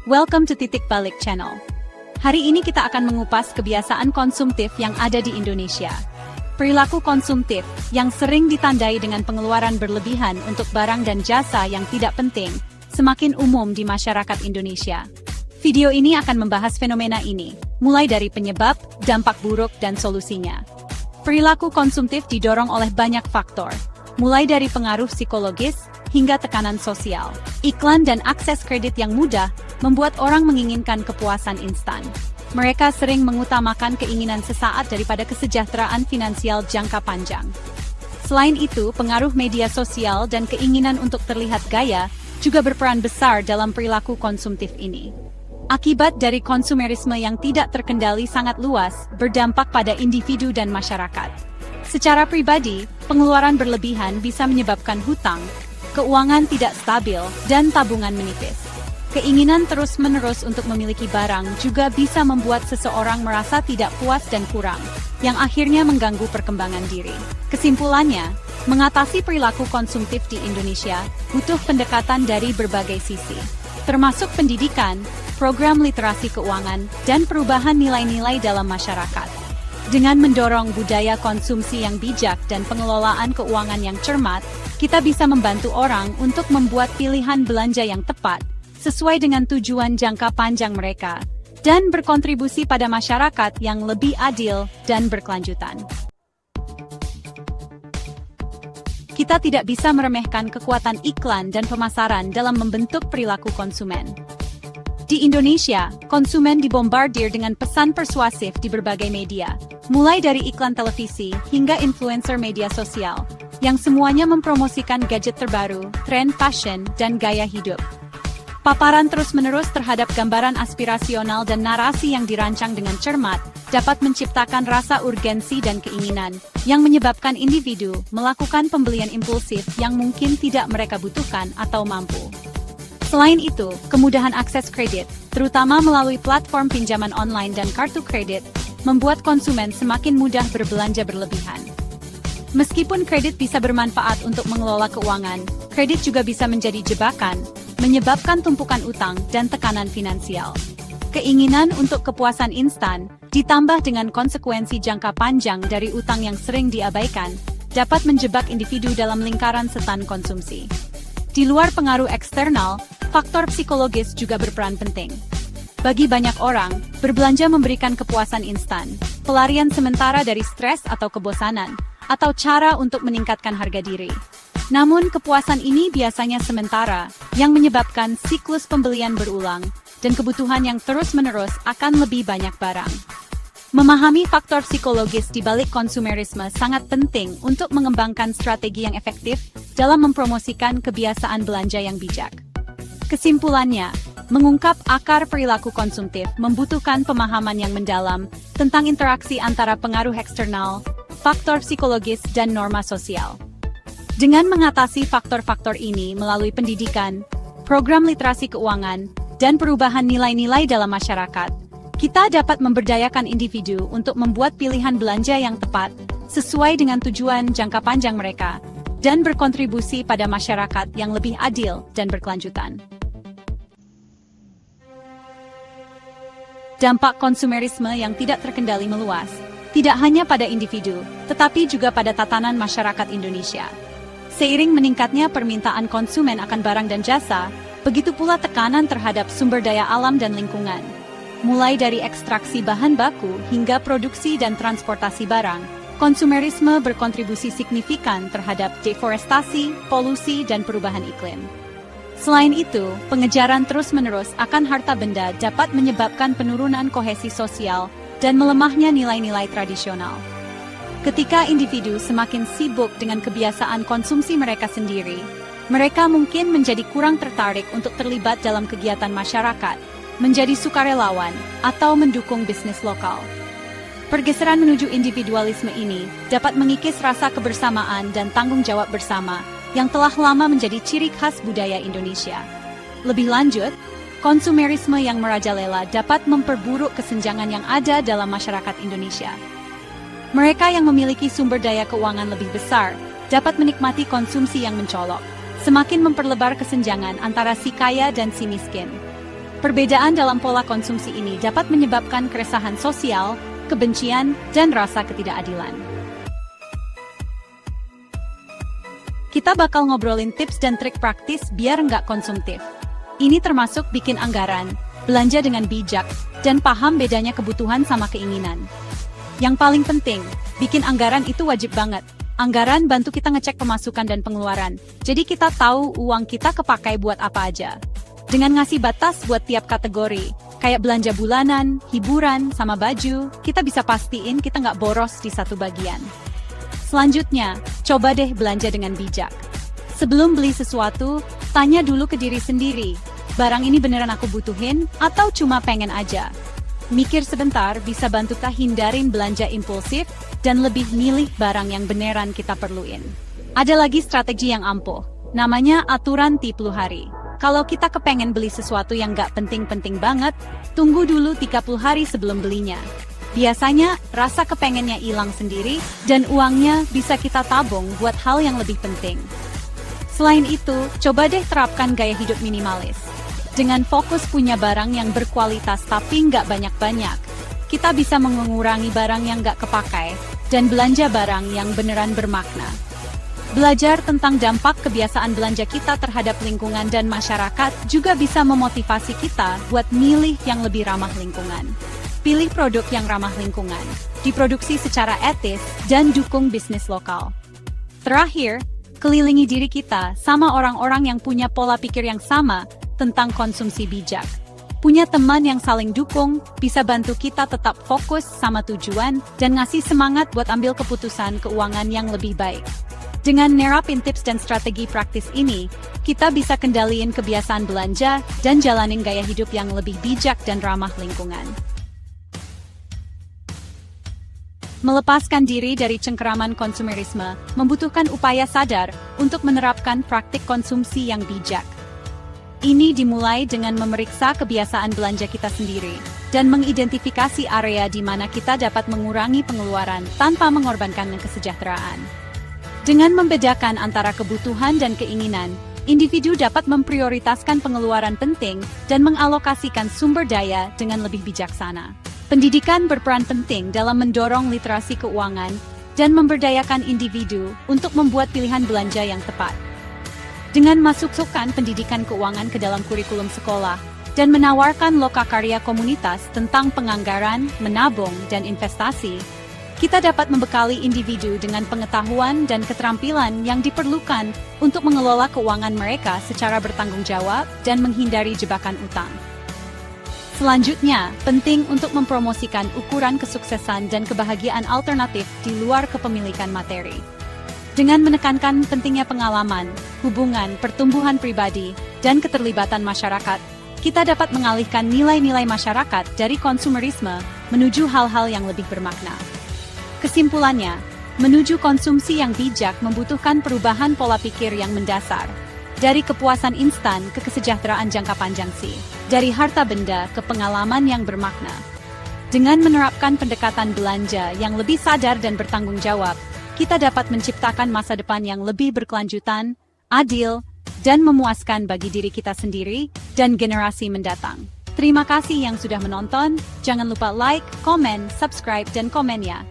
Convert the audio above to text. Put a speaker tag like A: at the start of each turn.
A: Welcome to Titik Balik Channel. Hari ini kita akan mengupas kebiasaan konsumtif yang ada di Indonesia. Perilaku konsumtif yang sering ditandai dengan pengeluaran berlebihan untuk barang dan jasa yang tidak penting, semakin umum di masyarakat Indonesia. Video ini akan membahas fenomena ini, mulai dari penyebab, dampak buruk, dan solusinya. Perilaku konsumtif didorong oleh banyak faktor, mulai dari pengaruh psikologis hingga tekanan sosial. Iklan dan akses kredit yang mudah membuat orang menginginkan kepuasan instan. Mereka sering mengutamakan keinginan sesaat daripada kesejahteraan finansial jangka panjang. Selain itu, pengaruh media sosial dan keinginan untuk terlihat gaya juga berperan besar dalam perilaku konsumtif ini. Akibat dari konsumerisme yang tidak terkendali sangat luas, berdampak pada individu dan masyarakat. Secara pribadi, pengeluaran berlebihan bisa menyebabkan hutang, keuangan tidak stabil, dan tabungan menipis. Keinginan terus-menerus untuk memiliki barang juga bisa membuat seseorang merasa tidak puas dan kurang, yang akhirnya mengganggu perkembangan diri. Kesimpulannya, mengatasi perilaku konsumtif di Indonesia butuh pendekatan dari berbagai sisi, termasuk pendidikan, program literasi keuangan, dan perubahan nilai-nilai dalam masyarakat. Dengan mendorong budaya konsumsi yang bijak dan pengelolaan keuangan yang cermat, kita bisa membantu orang untuk membuat pilihan belanja yang tepat, sesuai dengan tujuan jangka panjang mereka, dan berkontribusi pada masyarakat yang lebih adil dan berkelanjutan. Kita tidak bisa meremehkan kekuatan iklan dan pemasaran dalam membentuk perilaku konsumen. Di Indonesia, konsumen dibombardir dengan pesan persuasif di berbagai media, mulai dari iklan televisi hingga influencer media sosial, yang semuanya mempromosikan gadget terbaru, tren fashion, dan gaya hidup. Paparan terus-menerus terhadap gambaran aspirasional dan narasi yang dirancang dengan cermat dapat menciptakan rasa urgensi dan keinginan yang menyebabkan individu melakukan pembelian impulsif yang mungkin tidak mereka butuhkan atau mampu. Selain itu, kemudahan akses kredit, terutama melalui platform pinjaman online dan kartu kredit, membuat konsumen semakin mudah berbelanja berlebihan. Meskipun kredit bisa bermanfaat untuk mengelola keuangan, kredit juga bisa menjadi jebakan, menyebabkan tumpukan utang dan tekanan finansial. Keinginan untuk kepuasan instan, ditambah dengan konsekuensi jangka panjang dari utang yang sering diabaikan, dapat menjebak individu dalam lingkaran setan konsumsi. Di luar pengaruh eksternal, faktor psikologis juga berperan penting. Bagi banyak orang, berbelanja memberikan kepuasan instan, pelarian sementara dari stres atau kebosanan, atau cara untuk meningkatkan harga diri. Namun kepuasan ini biasanya sementara, yang menyebabkan siklus pembelian berulang, dan kebutuhan yang terus-menerus akan lebih banyak barang. Memahami faktor psikologis di balik konsumerisme sangat penting untuk mengembangkan strategi yang efektif dalam mempromosikan kebiasaan belanja yang bijak. Kesimpulannya, mengungkap akar perilaku konsumtif membutuhkan pemahaman yang mendalam tentang interaksi antara pengaruh eksternal, faktor psikologis, dan norma sosial. Dengan mengatasi faktor-faktor ini melalui pendidikan, program literasi keuangan, dan perubahan nilai-nilai dalam masyarakat, kita dapat memberdayakan individu untuk membuat pilihan belanja yang tepat, sesuai dengan tujuan jangka panjang mereka, dan berkontribusi pada masyarakat yang lebih adil dan berkelanjutan. Dampak konsumerisme yang tidak terkendali meluas, tidak hanya pada individu, tetapi juga pada tatanan masyarakat Indonesia. Seiring meningkatnya permintaan konsumen akan barang dan jasa, begitu pula tekanan terhadap sumber daya alam dan lingkungan. Mulai dari ekstraksi bahan baku hingga produksi dan transportasi barang, konsumerisme berkontribusi signifikan terhadap deforestasi, polusi, dan perubahan iklim. Selain itu, pengejaran terus-menerus akan harta benda dapat menyebabkan penurunan kohesi sosial dan melemahnya nilai-nilai tradisional. Ketika individu semakin sibuk dengan kebiasaan konsumsi mereka sendiri, mereka mungkin menjadi kurang tertarik untuk terlibat dalam kegiatan masyarakat, menjadi sukarelawan, atau mendukung bisnis lokal. Pergeseran menuju individualisme ini dapat mengikis rasa kebersamaan dan tanggung jawab bersama yang telah lama menjadi ciri khas budaya Indonesia. Lebih lanjut, konsumerisme yang merajalela dapat memperburuk kesenjangan yang ada dalam masyarakat Indonesia. Mereka yang memiliki sumber daya keuangan lebih besar dapat menikmati konsumsi yang mencolok, semakin memperlebar kesenjangan antara si kaya dan si miskin. Perbedaan dalam pola konsumsi ini dapat menyebabkan keresahan sosial, kebencian, dan rasa ketidakadilan. Kita bakal ngobrolin tips dan trik praktis biar nggak konsumtif. Ini termasuk bikin anggaran, belanja dengan bijak, dan paham bedanya kebutuhan sama keinginan. Yang paling penting, bikin anggaran itu wajib banget. Anggaran bantu kita ngecek pemasukan dan pengeluaran, jadi kita tahu uang kita kepakai buat apa aja. Dengan ngasih batas buat tiap kategori, kayak belanja bulanan, hiburan, sama baju, kita bisa pastiin kita nggak boros di satu bagian. Selanjutnya, coba deh belanja dengan bijak. Sebelum beli sesuatu, tanya dulu ke diri sendiri, barang ini beneran aku butuhin atau cuma pengen aja? Mikir sebentar bisa bantu kita hindarin belanja impulsif dan lebih milih barang yang beneran kita perluin. Ada lagi strategi yang ampuh, namanya aturan 30 hari. Kalau kita kepengen beli sesuatu yang nggak penting-penting banget, tunggu dulu 30 hari sebelum belinya. Biasanya, rasa kepengennya hilang sendiri, dan uangnya bisa kita tabung buat hal yang lebih penting. Selain itu, coba deh terapkan gaya hidup minimalis. Dengan fokus punya barang yang berkualitas tapi nggak banyak-banyak, kita bisa mengurangi barang yang nggak kepakai, dan belanja barang yang beneran bermakna. Belajar tentang dampak kebiasaan belanja kita terhadap lingkungan dan masyarakat juga bisa memotivasi kita buat milih yang lebih ramah lingkungan. Pilih produk yang ramah lingkungan, diproduksi secara etis, dan dukung bisnis lokal. Terakhir, kelilingi diri kita sama orang-orang yang punya pola pikir yang sama tentang konsumsi bijak. Punya teman yang saling dukung, bisa bantu kita tetap fokus sama tujuan dan ngasih semangat buat ambil keputusan keuangan yang lebih baik. Dengan nerapin tips dan strategi praktis ini, kita bisa kendaliin kebiasaan belanja dan jalanin gaya hidup yang lebih bijak dan ramah lingkungan. Melepaskan diri dari cengkeraman konsumerisme membutuhkan upaya sadar untuk menerapkan praktik konsumsi yang bijak. Ini dimulai dengan memeriksa kebiasaan belanja kita sendiri dan mengidentifikasi area di mana kita dapat mengurangi pengeluaran tanpa mengorbankan kesejahteraan. Dengan membedakan antara kebutuhan dan keinginan, individu dapat memprioritaskan pengeluaran penting dan mengalokasikan sumber daya dengan lebih bijaksana. Pendidikan berperan penting dalam mendorong literasi keuangan dan memberdayakan individu untuk membuat pilihan belanja yang tepat. Dengan masukkan pendidikan keuangan ke dalam kurikulum sekolah dan menawarkan lokakarya komunitas tentang penganggaran, menabung, dan investasi, kita dapat membekali individu dengan pengetahuan dan keterampilan yang diperlukan untuk mengelola keuangan mereka secara bertanggung jawab dan menghindari jebakan utang. Selanjutnya, penting untuk mempromosikan ukuran kesuksesan dan kebahagiaan alternatif di luar kepemilikan materi. Dengan menekankan pentingnya pengalaman, hubungan, pertumbuhan pribadi, dan keterlibatan masyarakat, kita dapat mengalihkan nilai-nilai masyarakat dari konsumerisme menuju hal-hal yang lebih bermakna. Kesimpulannya, menuju konsumsi yang bijak membutuhkan perubahan pola pikir yang mendasar. Dari kepuasan instan ke kesejahteraan jangka panjang dari harta benda ke pengalaman yang bermakna. Dengan menerapkan pendekatan belanja yang lebih sadar dan bertanggung jawab, kita dapat menciptakan masa depan yang lebih berkelanjutan, adil, dan memuaskan bagi diri kita sendiri dan generasi mendatang. Terima kasih yang sudah menonton, jangan lupa like, komen, subscribe, dan komen ya.